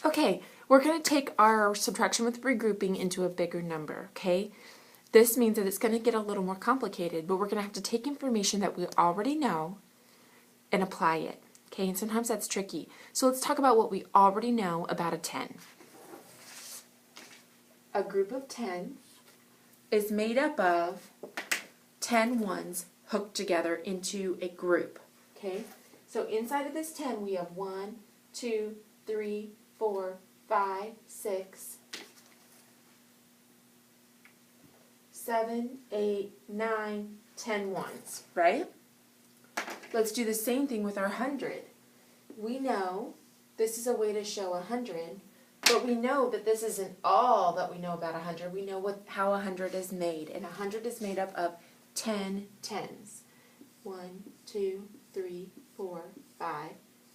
Okay, we're going to take our subtraction with regrouping into a bigger number, okay? This means that it's going to get a little more complicated, but we're going to have to take information that we already know and apply it, okay? And sometimes that's tricky. So let's talk about what we already know about a 10. A group of 10 is made up of 10 ones hooked together into a group, okay? So inside of this 10, we have 1, 2, 3, 4, 5, 6, 7, 8, 9, 10 ones, right? Let's do the same thing with our 100. We know this is a way to show 100, but we know that this isn't all that we know about 100. We know how 100 is made, and 100 is made up of 10 tens. 1, 2, 3, 4, 5,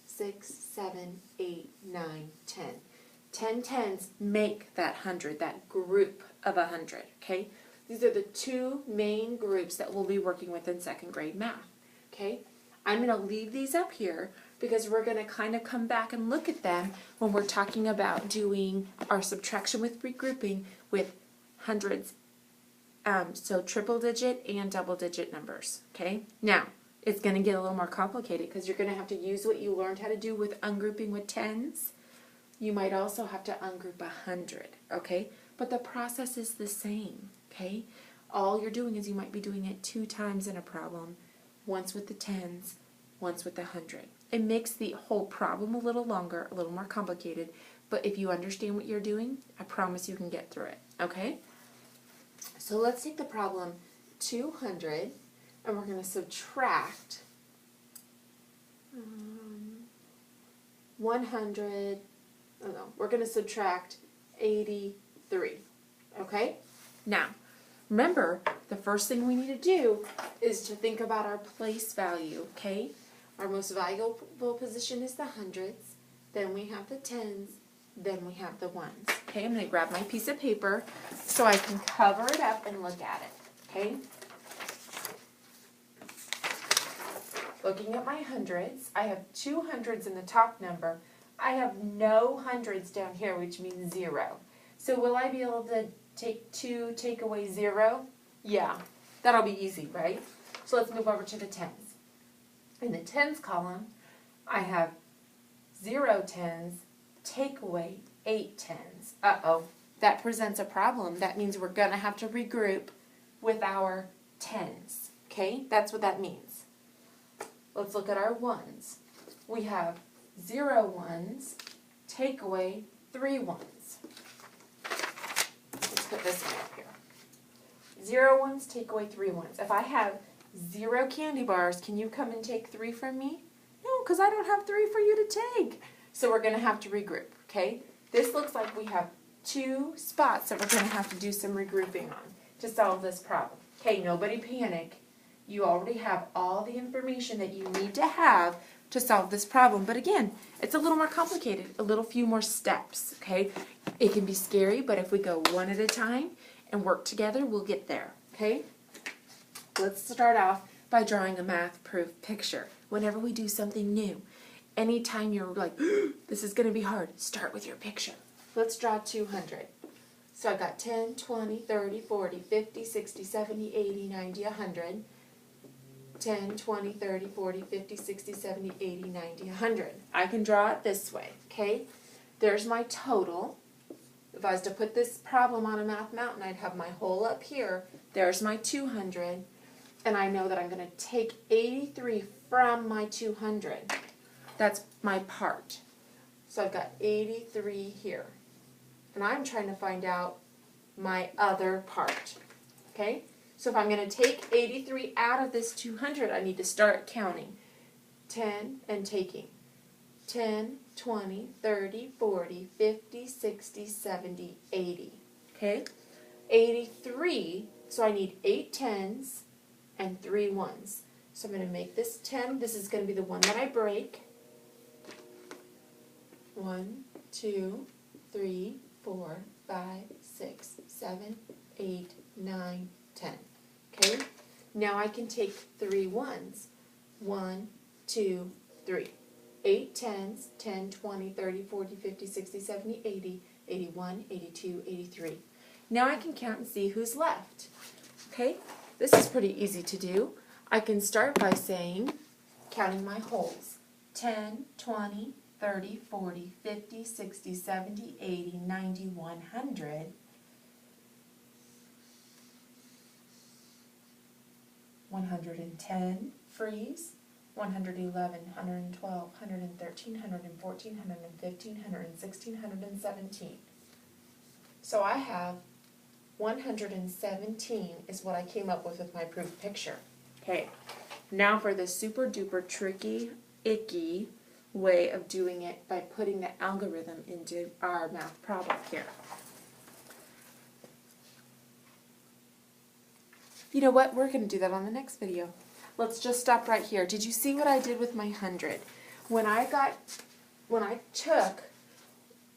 6, 7, 8, 9, 10. 10 tens make that 100, that group of 100, okay? These are the two main groups that we'll be working with in second grade math, okay? I'm going to leave these up here because we're going to kind of come back and look at them when we're talking about doing our subtraction with regrouping with hundreds, so triple digit and double digit numbers, okay? Now, it's going to get a little more complicated because you're going to have to use what you learned how to do with ungrouping with tens. You might also have to ungroup 100, okay? But the process is the same, okay? All you're doing is you might be doing it 2 times in a problem, once with the tens, once with the 100. It makes the whole problem a little longer, a little more complicated, but if you understand what you're doing, I promise you can get through it, okay? So let's take the problem 200, and we're going to subtract 100, oh no, we're going to subtract 83, okay? Now, remember, the first thing we need to do is to think about our place value, okay? Our most valuable position is the hundreds, then we have the tens, then we have the ones. Okay, I'm going to grab my piece of paper so I can cover it up and look at it, okay? Looking at my hundreds, I have 2 hundreds in the top number. I have no hundreds down here, which means 0. So will I be able to take away 0? Yeah, that'll be easy, right? So let's move over to the tens. In the tens column, I have 0 tens, take away 8 tens. Uh-oh, that presents a problem. That means we're going to have to regroup with our tens, okay? That's what that means. Let's look at our ones. We have 0 ones, take away 3 ones. Let's put this one up here. 0 ones, take away 3 ones. If I have 0 candy bars, can you come and take 3 from me? No, because I don't have 3 for you to take. So we're going to have to regroup, okay? This looks like we have 2 spots that we're going to have to do some regrouping on to solve this problem. Okay, nobody panic. You already have all the information that you need to have to solve this problem. But again, it's a little more complicated, a few more steps, okay? It can be scary, but if we go one at a time and work together, we'll get there, okay? Let's start off by drawing a math proof picture. Whenever we do something new, anytime you're like, this is going to be hard, start with your picture. Let's draw 200. So I've got 10, 20, 30, 40, 50, 60, 70, 80, 90, 100. 10, 20, 30, 40, 50, 60, 70, 80, 90, 100. I can draw it this way, okay? There's my total. If I was to put this problem on a math mountain, I'd have my hole up here. There's my 200. And I know that I'm going to take 83 from my 200. That's my part. So I've got 83 here. And I'm trying to find out my other part. Okay? So if I'm going to take 83 out of this 200, I need to start counting. 10 and taking. 10, 20, 30, 40, 50, 60, 70, 80. Okay? 83, so I need 8 tens and 3 ones. So I'm going to make this 10. This is going to be the one that I break. 1, 2, 3, 4, 5, 6, 7, 8, 9, 10. Okay? Now I can take 3 ones. 1, 2, 3. 8 tens, 10, 20, 30, 40, 50, 60, 70, 80, 81, 82, 83. Now I can count and see who's left. Okay, this is pretty easy to do. I can start by saying, counting my wholes. 10, 20, 30, 40, 50, 60, 70, 80, 90, 100. 110, freeze. 111, 112, 113, 114, 115, 116, 117. So I have 117 is what I came up with my proof picture. Okay, now for the super duper tricky, icky way of doing it by putting the algorithm into our math problem here. You know what? We're going to do that on the next video. Let's just stop right here. Did you see what I did with my 100? When I took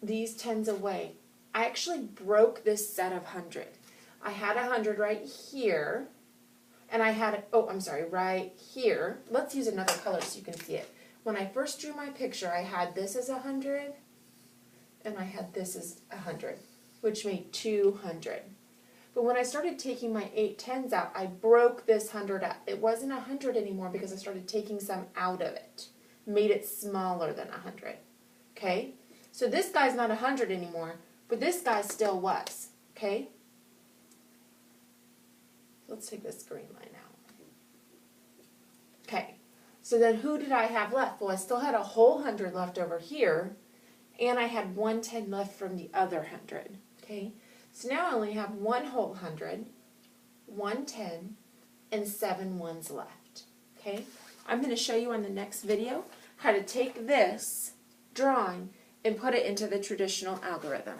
these tens away, I actually broke this set of 100. I had 100 right here, and I had, right here. Let's use another color so you can see it. When I first drew my picture, I had this as 100, and I had this as 100, which made 200. But when I started taking my 8 tens out, I broke this 100 out. It wasn't 100 anymore because I started taking some out of it. Made it smaller than 100. Okay? So this guy's not 100 anymore, but this guy still was. Okay? Let's take this green line out. Okay. So then who did I have left? Well, I still had a whole 100 left over here, and I had 110 left from the other 100. Okay? So now I only have one whole 100, 110, and 7 ones left. Okay? I'm going to show you on the next video how to take this drawing and put it into the traditional algorithm.